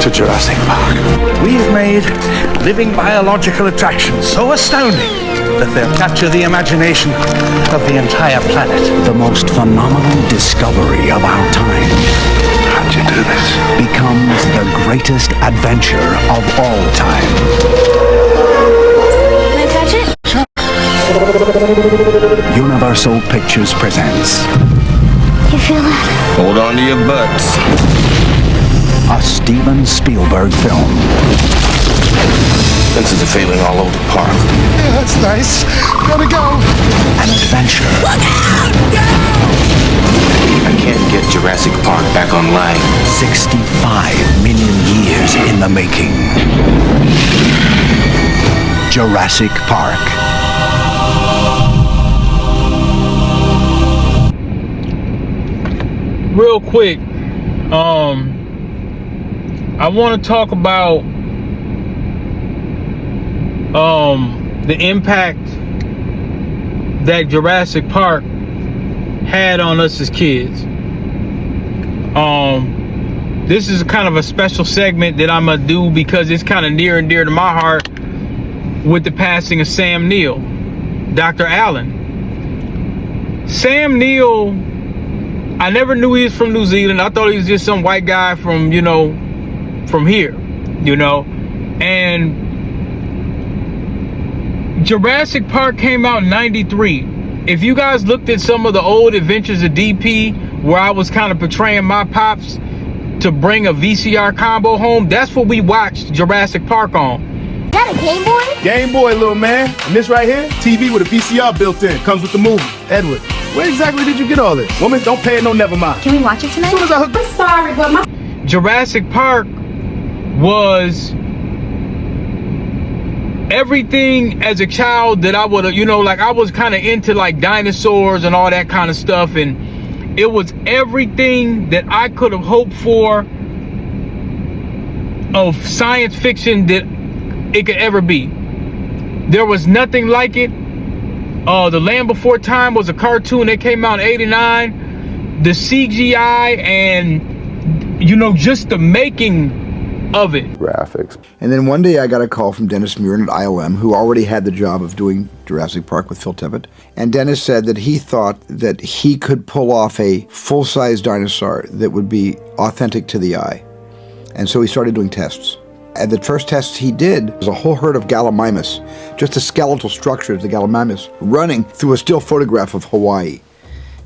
to Jurassic Park. We've made living biological attractions so astounding that they'll capture the imagination of the entire planet. The most phenomenal discovery of our time How'd you do this? becomes the greatest adventure of all time. Can I touch it? Universal Pictures presents You feel that? Hold on to your butts. a Steven Spielberg film. Fences are failing all over the park. Yeah, that's nice. Gotta go. An adventure I can't get Jurassic Park back online. 65 million years in the making. Jurassic Park. Real quick, I want to talk about the impact that Jurassic Park had on us as kids. This is kind of a special segment that I'm gonna do because it's kind of near and dear to my heart with the passing of Sam Neill, Dr. Allen. Sam Neill, I never knew he was from New Zealand. I thought he was just some white guy from, from here, and Jurassic Park came out in '93. If you guys looked at some of the old Adventures of DP, where I was kind of portraying my pops to bring a VCR combo home, that's what we watched Jurassic Park on. Is that a Game Boy? Game Boy, little man. And this right here, TV with a VCR built in. Comes with the movie. Edward, where exactly did you get all this? Woman, don't pay it, no, never mind. Can we watch it tonight? As soon as I hook... I'm sorry, but my... Jurassic Park was everything as a child that I would have, I was kind of into like dinosaurs and all that kind of stuff, and it was everything that I could have hoped for of science fiction that it could ever be. There was nothing like it. The Land Before Time was a cartoon that came out in '89. The CGI and just the making of it. Graphics. And then one day I got a call from Dennis Murin at ILM, who already had the job of doing Jurassic Park with Phil Tippett. And Dennis said that he thought that he could pull off a full-size dinosaur that would be authentic to the eye. And so he started doing tests. And the first tests he did was a whole herd of Gallimimus, just the skeletal structure of the Gallimimus, running through a still photograph of Hawaii.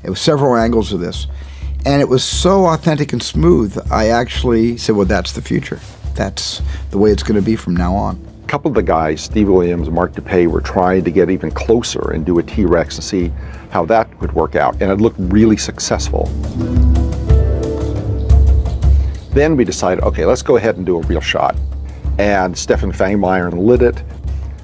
It was several angles of this. And it was so authentic and smooth, I actually said, well, that's the future. That's the way it's going to be from now on. A couple of the guys, Steve Williams and Mark DePay, were trying to get even closer and do a T-Rex and see how that would work out, and it looked really successful. Then we decided, okay, let's go ahead and do a real shot. And Stefan Fangmeyer lit it,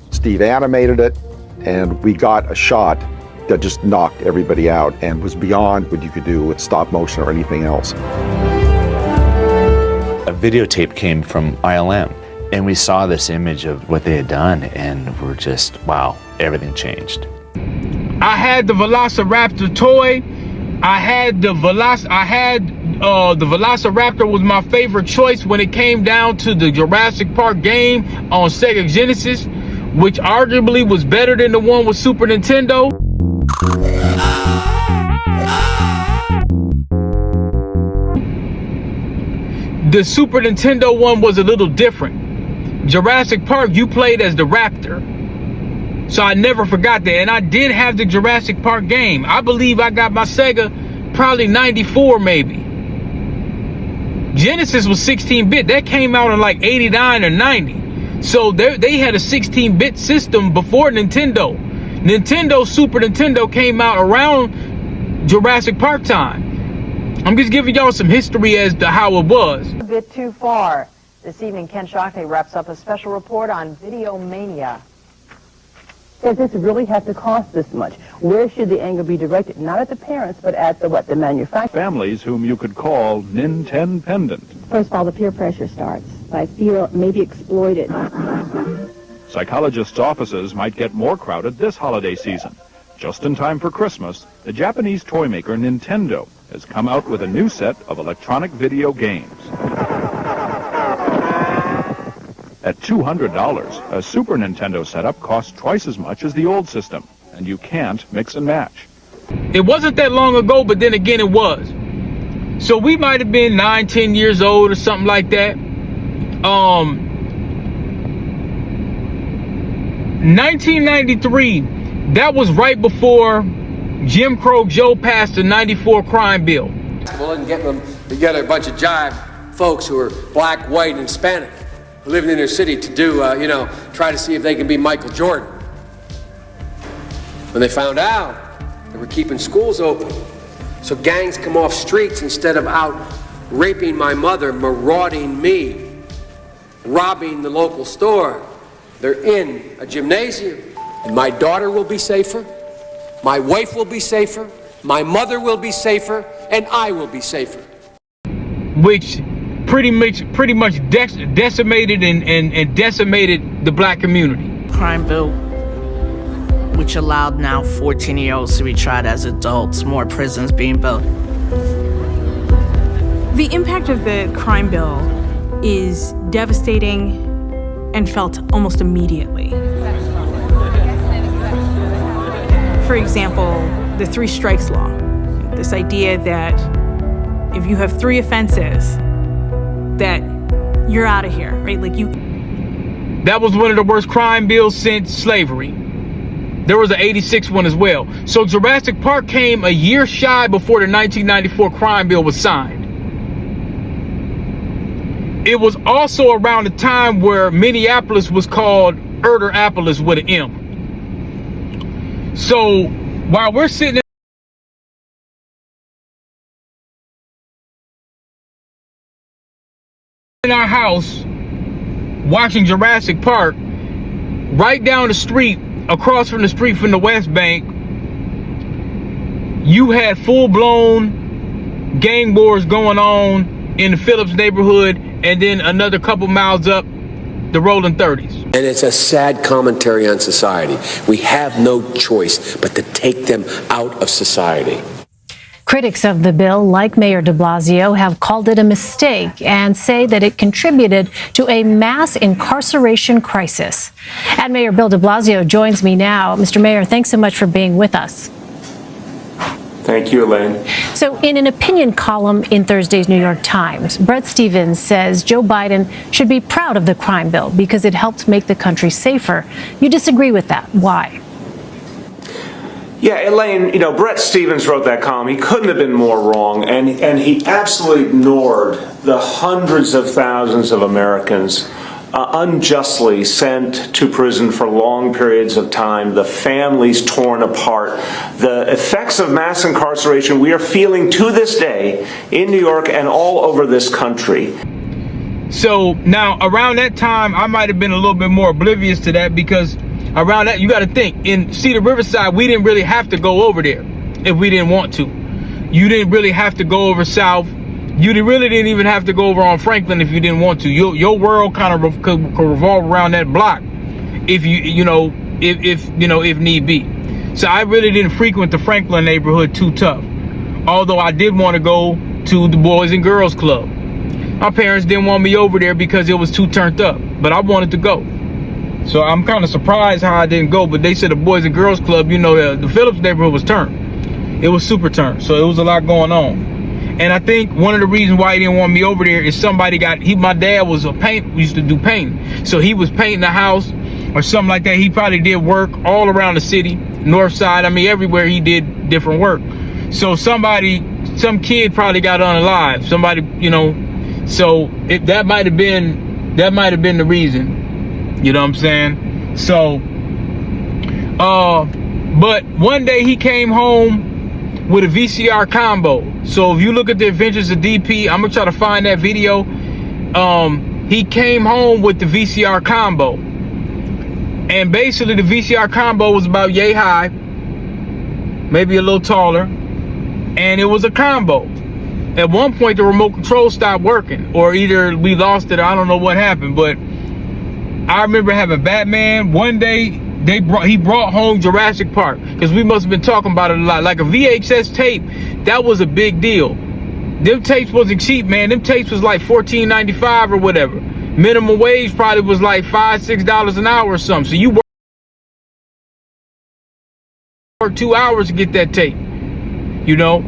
Steve animated it, and we got a shot that just knocked everybody out and was beyond what you could do with stop motion or anything else. A videotape came from ILM, and we saw this image of what they had done, and we're just, wow, everything changed. I had the Velociraptor toy. The Velociraptor was my favorite choice when it came down to the Jurassic Park game on Sega Genesis, which arguably was better than the one with Super Nintendo. The Super Nintendo one was a little different. Jurassic Park, you played as the raptor. So I never forgot that. And I did have the Jurassic Park game. I believe I got my Sega probably 94 maybe. Genesis was 16-bit. That came out in like 89 or 90. So they had a 16-bit system before Nintendo. Super Nintendo came out around Jurassic Park time. I'm just giving y'all some history as to how it was. A bit too far. This evening, Ken Shockley wraps up a special report on Video Mania. Does this really have to cost this much? Where should the anger be directed? Not at the parents, but at the manufacturer. Families whom you could call Nintendependent. First of all, the peer pressure starts. I feel maybe exploited. Psychologists' offices might get more crowded this holiday season. Just in time for Christmas, the Japanese toy maker Nintendo has come out with a new set of electronic video games. At $200, a Super Nintendo setup costs twice as much as the old system, and you can't mix and match. It wasn't that long ago, but then again it was. So we might have been 9, 10 years old or something like that. 1993, that was right before Jim Crow Joe passed the 94 crime bill. And getting them together, a bunch of jive folks who are black, white, and Hispanic, who live in their city to do, try to see if they can be Michael Jordan. When they found out, they were keeping schools open. So gangs come off streets instead of out raping my mother, marauding me, robbing the local store. They're in a gymnasium, and my daughter will be safer, my wife will be safer, my mother will be safer, and I will be safer. Which pretty much decimated and decimated the black community. Crime bill, which allowed now 14-year-olds to be tried as adults, more prisons being built. The impact of the crime bill is devastating and felt almost immediately. For example, the 3 strikes law. This idea that if you have 3 offenses, that you're out of here, right? That was one of the worst crime bills since slavery. There was an 86 one as well. So Jurassic Park came a year shy before the 1994 crime bill was signed. It was also around the time where Minneapolis was called Erder-Appolis with an M. So while we're sitting in our house watching Jurassic Park, right down the street, across from the street from the West Bank, you had full-blown gang wars going on in the Phillips neighborhood, and then another couple miles up, the Rolling 30s. And it's a sad commentary on society. We have no choice but to take them out of society. Critics of the bill, like Mayor de Blasio, have called it a mistake and say that it contributed to a mass incarceration crisis. And Mayor Bill de Blasio joins me now. Mr. Mayor, thanks so much for being with us. Thank you, Elaine. So in an opinion column in Thursday's New York Times, Bret Stephens says Joe Biden should be proud of the crime bill because it helped make the country safer. You disagree with that. Why? Yeah, Elaine, Bret Stephens wrote that column. He couldn't have been more wrong, and he absolutely ignored the hundreds of thousands of Americans unjustly sent to prison for long periods of time, the families torn apart, the effects of mass incarceration we are feeling to this day in New York and all over this country. So now around that time, I might have been a little bit more oblivious to that, because around that, you got to think, in Cedar Riverside, we didn't really have to go over there if we didn't want to. You didn't really have to go over south. You really didn't even have to go over on Franklin if you didn't want to. Your world kind of could revolve around that block if if need be. So I really didn't frequent the Franklin neighborhood too tough. Although I did want to go to the Boys and Girls Club. My parents didn't want me over there because it was too turned up, but I wanted to go. So I'm kind of surprised how I didn't go, but they said the Boys and Girls Club, the Phillips neighborhood was turned. It was super turned, so it was a lot going on. And I think one of the reasons why he didn't want me over there is my dad was used to do painting. So he was painting the house or something like that. He probably did work all around the city, north side. I mean, everywhere he did different work. So some kid probably got unalive. Somebody, so that might have been the reason. You know what I'm saying? So, but one day he came home with a VCR combo. So if you look at the Adventures of DP, I'm gonna try to find that video. He came home with the VCR combo, and basically the VCR combo was about yay high, maybe a little taller, and it was a combo. At one point the remote control stopped working, or either we lost it, or I don't know what happened, but I remember having Batman. One day he brought home Jurassic Park, because we must have been talking about it a lot. Like a VHS tape, that was a big deal. Them tapes wasn't cheap, man. Them tapes was like $14.95 or whatever. Minimum wage probably was like $5, $6 an hour or something. So you work 2 hours to get that tape, you know.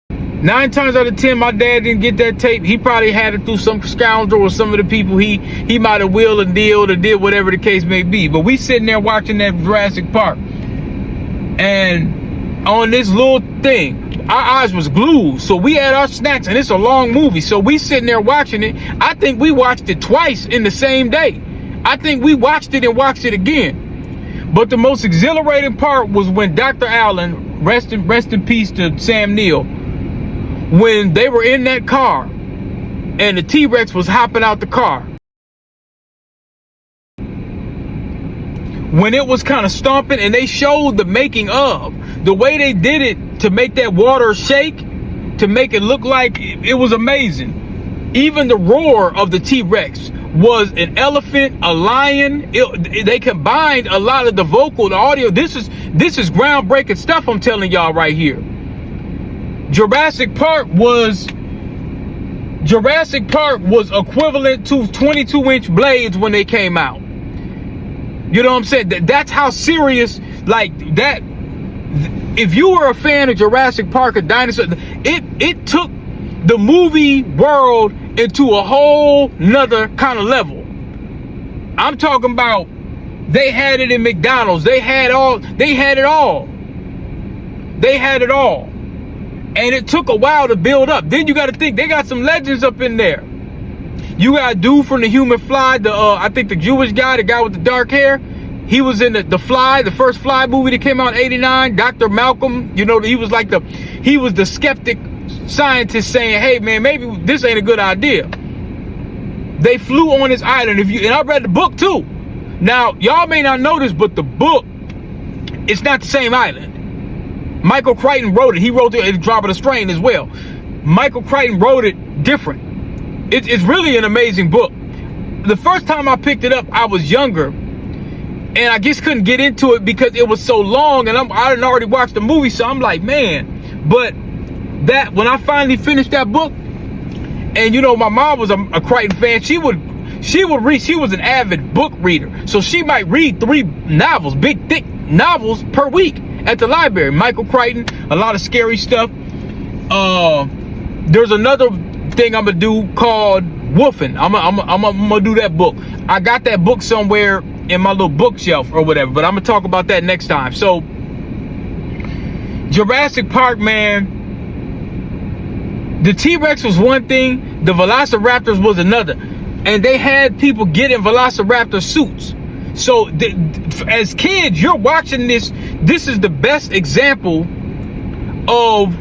9 times out of 10, my dad didn't get that tape. He probably had it through some scoundrel or some of the people he might have willed and dealed or did whatever the case may be. But we sitting there watching that Jurassic Park, and on this little thing, our eyes was glued. So we had our snacks, and it's a long movie. So we sitting there watching it. I think we watched it twice in the same day. I think we watched it and watched it again. But the most exhilarating part was when Dr. Allen, rest in peace to Sam Neill, when they were in that car and the T-Rex was hopping out the car. When it was kind of stomping, and they showed the making of, the way they did it to make that water shake, to make it look like it was amazing. Even the roar of the T-Rex was an elephant, a lion. They combined a lot of the vocal, the audio. This is groundbreaking stuff I'm telling y'all right here. Jurassic Park was equivalent to 22-inch blades when they came out. You know what I'm saying? That's how serious, like that. If you were a fan of Jurassic Park or Dinosaurs, it took the movie world into a whole nother kind of level. I'm talking about, they had it in McDonald's. They had it all. And it took a while to build up. Then you got to think, they got some legends up in there. You got a dude from The Human Fly, I think the Jewish guy, the guy with the dark hair. He was in the Fly, the first Fly movie that came out in '89. Dr. Malcolm, you know, he was the skeptic scientist saying, hey man, maybe this ain't a good idea. They flew on this island. And I read the book too. Now, y'all may not know this, but the book, it's not the same island. Michael Crichton wrote it. He wrote it, Drop of the Strain as well. Michael Crichton wrote it different. It's really an amazing book. The first time I picked it up, I was younger, and I just couldn't get into it because it was so long, and I had already watched the movie, so I'm like, man. But that, when I finally finished that book, and you know, my mom was a Crichton fan, she would read. She was an avid book reader, so she might read 3 novels, big thick novels per week at the library. Michael Crichton, a lot of scary stuff. There's another thing I'm gonna do called Woofing. I'm gonna do that book. I got that book somewhere in my little bookshelf or whatever, but I'm gonna talk about that next time. So Jurassic Park, man, the T-Rex was one thing, the Velociraptors was another, and they had people get in Velociraptor suits. So as kids, you're watching this. This is the best example of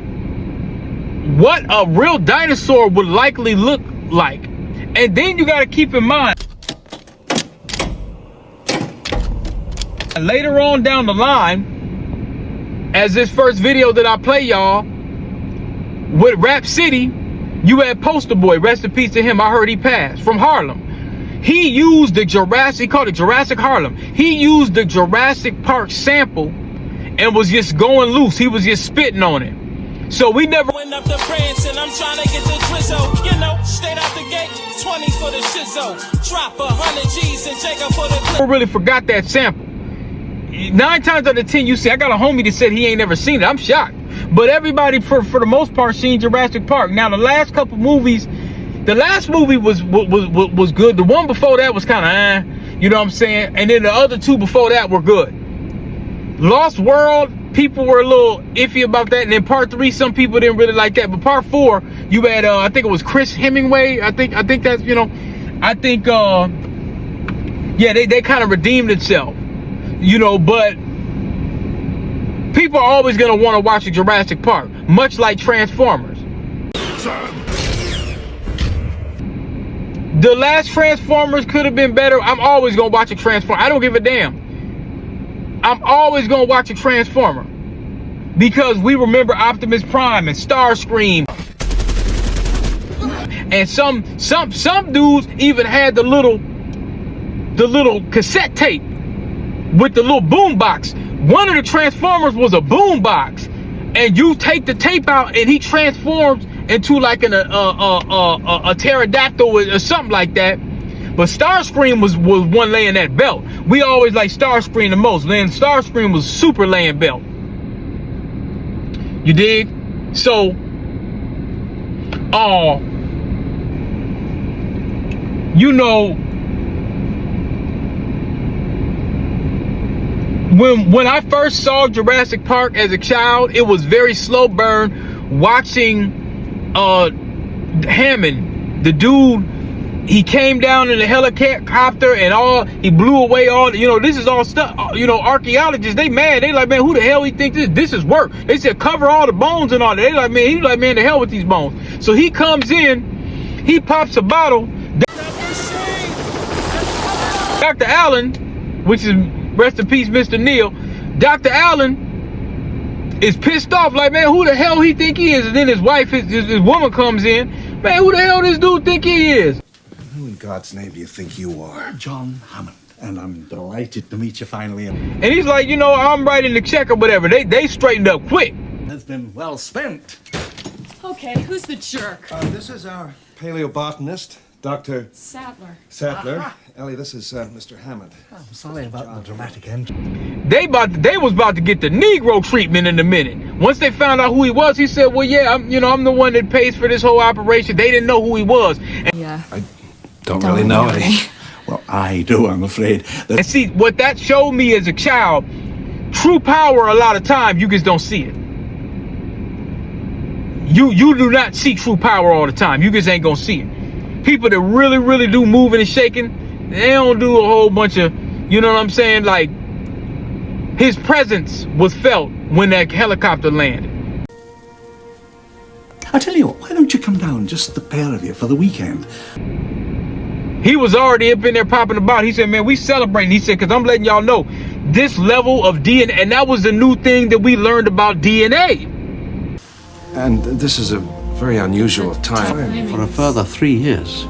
what a real dinosaur would likely look like. And then you got to keep in mind, later on down the line, as this first video that I play y'all, with Rap City, you had Poster Boy, rest in peace to him. I heard he passed, from Harlem. He used the he called it Jurassic Harlem. He used the Jurassic Park sample and was just going loose. He was just spitting on it. So we never went up the France, and I'm trying to get the Trizzo, you know, straight out the gate, 20 for the shizzo, drop 100 G's and take her for the clip. I really forgot that sample. 9 times out of 10, you see, I got a homie that said he ain't never seen it. I'm shocked. But everybody, for the most part, seen Jurassic Park. Now, the last couple movies, the last movie was good. The one before that was kind of you know what I'm saying? And then the other 2 before that were good. Lost World, people were a little iffy about that. And then part 3, some people didn't really like that. But part 4, you had, I think it was Chris Hemingway. I think that's, you know, I think, yeah, they kind of redeemed itself. You know, but people are always going to want to watch a Jurassic Park, much like Transformers. The last Transformers could have been better. I'm always going to watch a Transformer. I don't give a damn. I'm always going to watch a Transformer because we remember Optimus Prime and Starscream. And some dudes even had the little cassette tape with the little boom box. One of the Transformers was a boom box. and you take the tape out and he transforms into like a pterodactyl or something like that. But Starscream was one laying that belt. We always like Starscream the most. Then Starscream was super laying belt. You dig? So, you know, when I first saw Jurassic Park as a child, it was very slow burn. Watching Hammond, the dude, he came down in the helicopter and he blew away all, you know, this is all stuff, you know, archaeologists, they mad. They like, man, who the hell he think this is work? They said, cover all the bones and all that. They like, man, he's like, man, the hell with these bones. So he comes in, he pops a bottle. Dr. Allen, which is, rest in peace, Mr. Neill. Dr. Allen is pissed off, like, man, who the hell he think he is? And then his wife, his woman comes in, man, who the hell this dude think he is? Who in God's name do you think you are? John Hammond, and I'm delighted to meet you finally. And he's like, you know, I'm writing the check or whatever. They straightened up quick. Has been well spent. Okay, who's the jerk? This is our paleobotanist, Dr. Sattler. Sattler. Ellie, this is Mr. Hammond. I'm sorry about the dramatic end. They was about to get the Negro treatment in a minute. Once they found out who he was, he said, well, yeah, I'm the one that pays for this whole operation. They didn't know who he was. Yeah. I don't really know any. Well, I do, I'm afraid. And see, what that showed me as a child, true power, a lot of times, you just don't see it. You do not see true power all the time. You just ain't gonna see it. People that really, really do moving and shaking, they don't do a whole bunch of, you know what I'm saying? Like, his presence was felt when that helicopter landed. I tell you what, why don't you come down, just the pair of you, for the weekend? He was already up in there popping about. He said, man, we celebrating. He said, because I'm letting y'all know this level of DNA. And that was the new thing that we learned about DNA. And this is a very unusual time. For a further 3 years.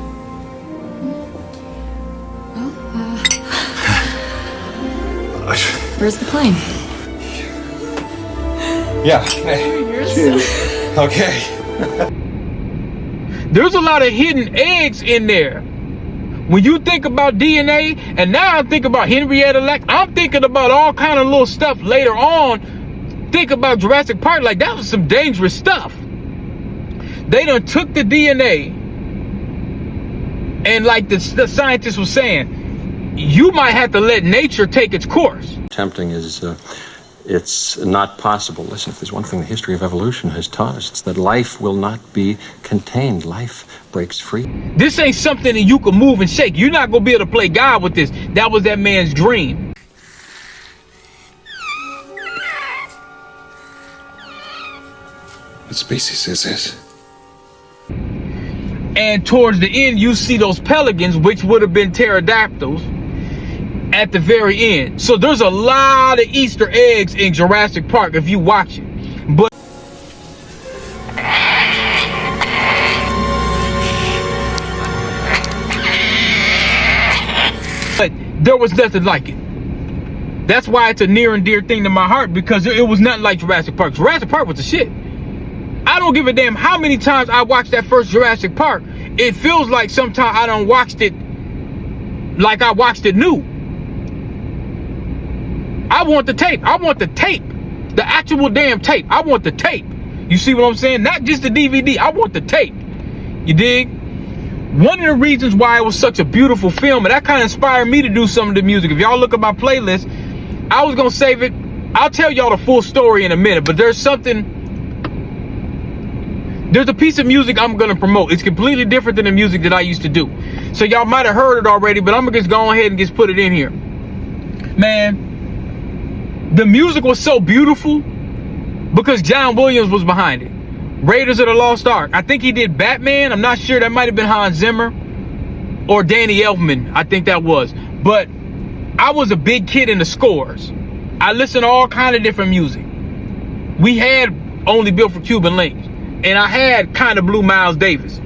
Where's the plane? Yeah. Cheers. Okay. There's a lot of hidden eggs in there. When you think about DNA, and now I think about Henrietta Lacks, I'm thinking about all kind of little stuff later on. Think about Jurassic Park, like that was some dangerous stuff. They done took the DNA, and like the scientist was saying, you might have to let nature take its course. Tempting is, it's not possible. Listen, if there's one thing the history of evolution has taught us, it's that life will not be contained. Life breaks free. This ain't something that you can move and shake. You're not gonna be able to play God with this. That was that man's dream. What species is this? And towards the end, you see those pelicans, which would have been pterodactyls, at the very end. So there's a lot of Easter eggs in Jurassic Park if you watch it. But there was nothing like it. That's why it's a near and dear thing to my heart, because it was nothing like Jurassic Park. Jurassic Park was the shit. I don't give a damn how many times I watched that first Jurassic Park. It feels like sometimes I done watched it like I watched it new. I want the tape. I want the tape. The actual damn tape. I want the tape. You see what I'm saying? Not just the DVD. I want the tape. You dig? One of the reasons why it was such a beautiful film, and that kind of inspired me to do some of the music. If y'all look at my playlist, I was going to save it. I'll tell y'all the full story in a minute, but there's a piece of music I'm going to promote. It's completely different than the music that I used to do. So y'all might have heard it already, but I'm going to just go ahead and just put it in here. Man, the music was so beautiful because John Williams was behind it. Raiders of the Lost Ark. I think he did Batman. I'm not sure. That might have been Hans Zimmer or Danny Elfman. I think that was. But I was a big kid in the scores. I listened to all kind of different music. We had Only Built for Cuban Links. And I had Kind of Blue Miles Davis.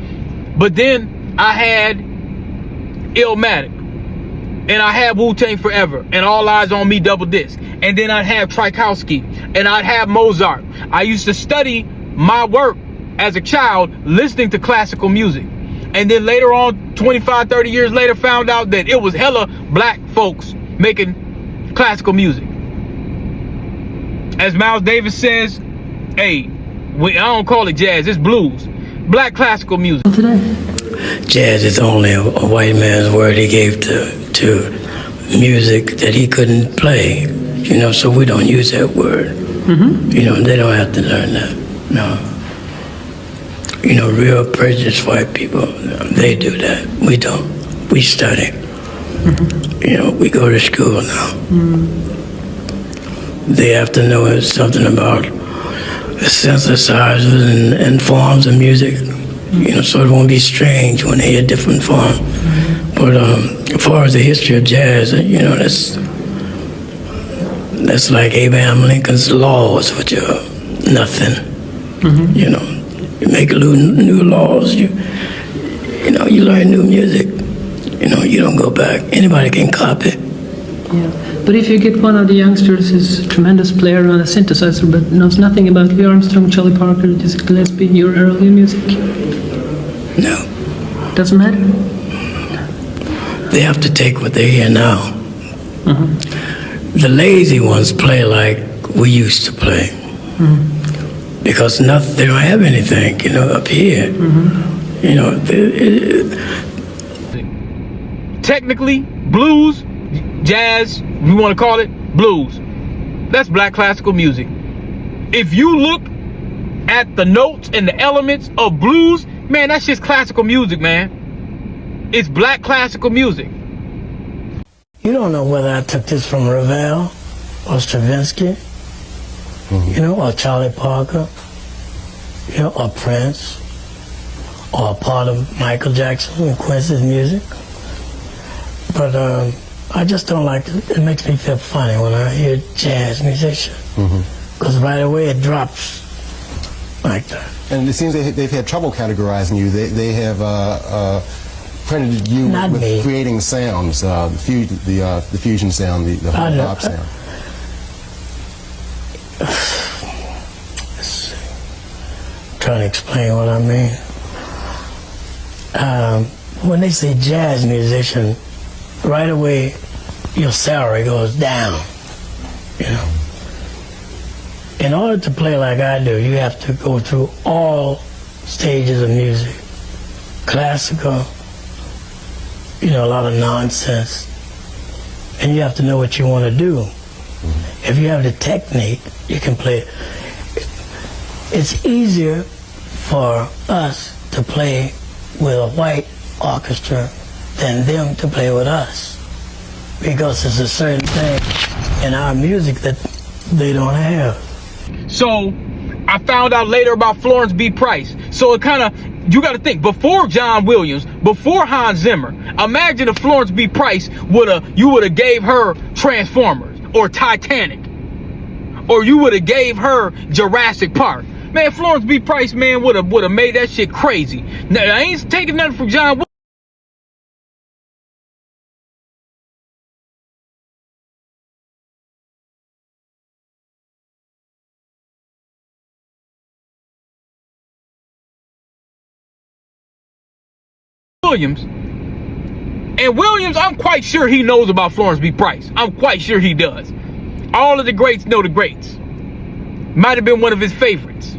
But then I had Illmatic. and I have Wu-Tang Forever and All Eyes on Me double disc, and then I'd have Tchaikovsky and I'd have Mozart. I used to study my work as a child listening to classical music, and then later on 25, 30 years later found out that it was hella black folks making classical music. As Miles Davis says, hey, I don't call it jazz, it's blues. Black classical music. Jazz is only a white man's word he gave to music that he couldn't play, you know, so we don't use that word. You know, they don't have to learn that, no. You know, real prejudiced white people, they do that. We don't. We study. You know, we go to school now. They have to know something about the synthesizers and forms of music, you know, so it won't be strange when they hear different forms. But as far as the history of jazz, you know, that's like Abraham Lincoln's laws, which are nothing. You know, you make new laws, you know, you learn new music. You know, you don't go back. Anybody can copy. Yeah. But if you get one of the youngsters who's a tremendous player on a synthesizer but knows nothing about Louis Armstrong, Charlie Parker, Dizzy Gillespie, your early music? No. Doesn't matter? They have to take what they hear now. The lazy ones play like we used to play. Because they don't have anything, you know, up here. You know, technically, blues, jazz, we want to call it blues. That's black classical music. If you look at the notes and the elements of blues, man, that's just classical music, man. It's black classical music. You don't know whether I took this from Ravel or Stravinsky, you know, or Charlie Parker, you know, or Prince, or a part of Michael Jackson and Quincy's music. But I just don't like it. It makes me feel funny when I hear jazz musician, because right away it drops like that. And it seems they've had trouble categorizing you. They have credited you with creating sounds, the fusion sound, the pop sound. Trying to explain what I mean. When they say jazz musician, right away your salary goes down, you know. In order to play like I do, you have to go through all stages of music. Classical, you know, a lot of nonsense. And you have to know what you want to do. If you have the technique, you can play. It's easier for us to play with a white orchestra than them to play with us, because it's a certain thing in our music that they don't have. So I found out later about Florence B. Price. So it kind of, you got to think, before John Williams, before Hans Zimmer, imagine if Florence B. Price you would have gave her Transformers or Titanic, or you would have gave her Jurassic Park. Man, Florence B. Price, man, would have made that shit crazy. Now, I ain't taking nothing from John Williams. And Williams, I'm quite sure he knows about Florence B. Price. I'm quite sure he does. All of the greats know the greats. Might have been one of his favorites.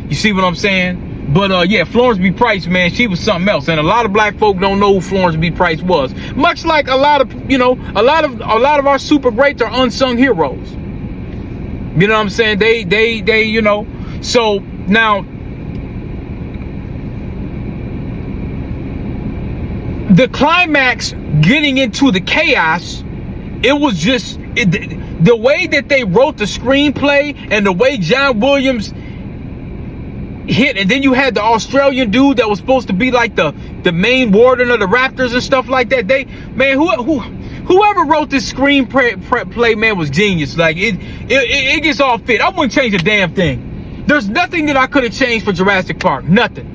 You see what I'm saying? But yeah, Florence B. Price, man, she was something else. And a lot of black folk don't know who Florence B. Price was. Much like a lot of, you know, a lot of our super greats are unsung heroes. You know what I'm saying? They, you know. So now, the climax, getting into the chaos, it was just the way that they wrote the screenplay and the way John Williams hit, and then you had the Australian dude that was supposed to be like the main warden of the Raptors and stuff like that. Whoever wrote this screenplay, man, was genius. Like it gets all fit. I wouldn't change a damn thing. There's nothing that I could have changed for Jurassic Park. Nothing.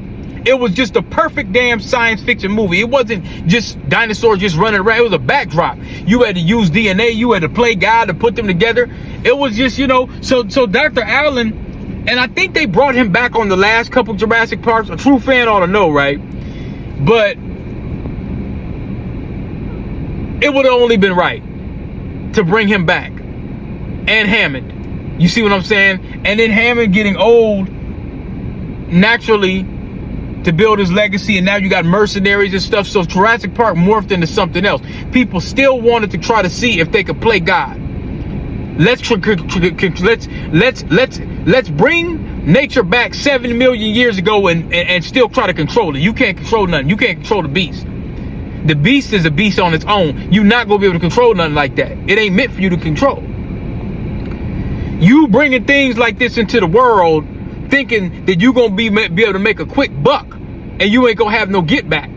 It was just a perfect damn science fiction movie. It wasn't just dinosaurs just running around. It was a backdrop. You had to use DNA. You had to play God to put them together. It was just, you know, so Dr. Allen, and I think they brought him back on the last couple Jurassic Parks. A true fan ought to know, right? But it would have only been right to bring him back. And Hammond. You see what I'm saying? And then Hammond getting old naturally to build his legacy, and now you got mercenaries and stuff. So Jurassic Park morphed into something else. People still wanted to try to see if they could play God. Let's bring nature back 7 million years ago and still try to control it. You can't control nothing. You can't control the beast. The beast is a beast on its own. You're not gonna be able to control nothing like that. It ain't meant for you to control. You bringing things like this into the world, thinking that you're gonna be able to make a quick buck, and you ain't gonna have no get back.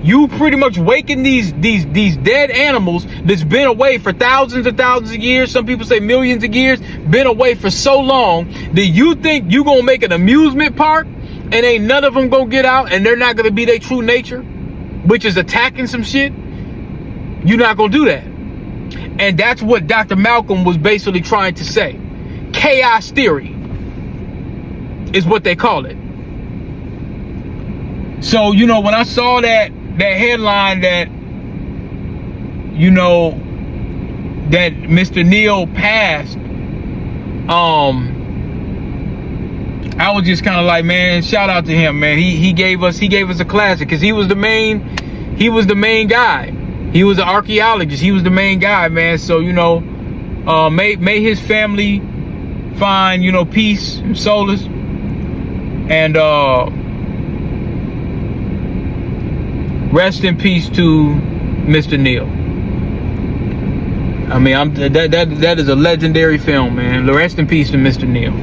You pretty much waking these dead animals that's been away for thousands and thousands of years. Some people say millions of years, been away for so long that you think you gonna make an amusement park and ain't none of them gonna get out and they're not gonna be their true nature, which is attacking some shit. You're not gonna do that. And that's what Dr. Malcolm was basically trying to say. Chaos theory is what they call it. So, you know, when I saw that headline that, you know, that Mr. Neill passed, I was just kind of like, man, shout out to him, man. He gave us a classic, because he was the main guy. He was an archaeologist. He was the main guy, man. So, you know, may his family find, you know, peace and solace. And rest in peace to Mr. Neill. I mean, that is a legendary film, man. Rest in peace to Mr. Neill.